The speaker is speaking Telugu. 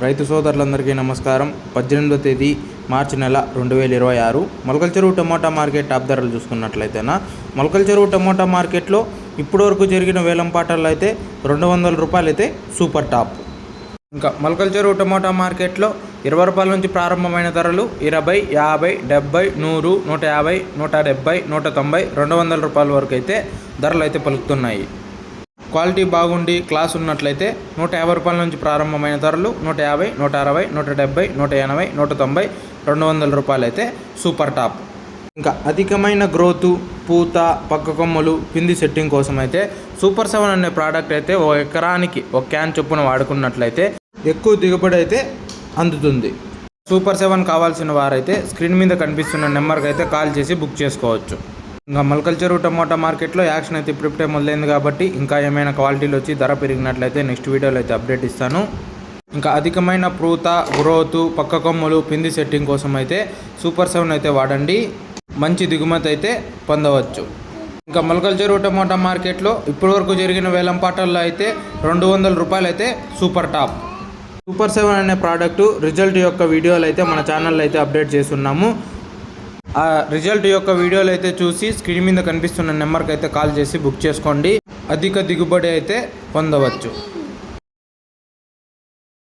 రైతు సోదరులందరికీ నమస్కారం. 18వ తేదీ మార్చి నెల 2026 మొలకల చెరువు టమోటా మార్కెట్ టాప్ ధరలు చూసుకున్నట్లయితేనా మొలకల చెరువు టమోటా మార్కెట్లో ఇప్పటివరకు జరిగిన వేలం పాటల్లో అయితే ₹200 అయితే సూపర్ టాప్. ఇంకా మొలకల చెరువు టమోటా మార్కెట్లో ₹20 నుంచి ప్రారంభమైన ధరలు 20, 50, 70, 100, 150, 170, 190, ₹200 వరకు అయితే ధరలు అయితే పలుకుతున్నాయి. క్వాలిటీ బాగుండి క్లాస్ ఉన్నట్లయితే ₹150 నుంచి ప్రారంభమైన ధరలు 150, 160, 170, 180, 190, ₹200 అయితే సూపర్ టాప్. ఇంకా అధికమైన గ్రోతు, పూత, పక్క కొమ్మలు, పిండి సెట్టింగ్ కోసం అయితే సూపర్ 7 అనే ప్రోడక్ట్ అయితే ఒక ఎకరానికి 1 క్యాన్ చొప్పున వాడుకున్నట్లయితే ఎక్కువ దిగుబడి అయితే అందుతుంది. సూపర్ 7 కావాల్సిన వారైతే స్క్రీన్ మీద కనిపిస్తున్న నెంబర్కి అయితే కాల్ చేసి బుక్ చేసుకోవచ్చు. ఇంకా మొలకల చెరువు టమోటా మార్కెట్లో యాక్షన్ అయితే ఇప్పుడే మొదలైంది కాబట్టి ఇంకా ఏమైనా క్వాలిటీలు వచ్చి ధర పెరిగినట్లయితే నెక్స్ట్ వీడియోలో అయితే అప్డేట్ ఇస్తాను. ఇంకా అధికమైన పూత, గ్రోత్, పక్క కొమ్మలు, పిండి సెట్టింగ్ కోసం అయితే సూపర్ 7 అయితే వాడండి. మంచి దిగుమతి అయితే పొందవచ్చు. ఇంకా మొలకల చెరువు టమోటా మార్కెట్లో ఇప్పటివరకు జరిగిన వేలం పాటల్లో అయితే ₹200 అయితే సూపర్ టాప్. సూపర్ 7 అనే ప్రోడక్టు రిజల్ట్ యొక్క వీడియోలు అయితే మన ఛానల్లో అయితే అప్డేట్ చేస్తున్నాము. ఆ రిజల్ట్ యొక్క వీడియోలు అయితే చూసి స్క్రీన్ మీద కనిపిస్తున్న నెంబర్కి అయితే కాల్ చేసి బుక్ చేసుకోండి. అధిక దిగుబడి అయితే పొందవచ్చు.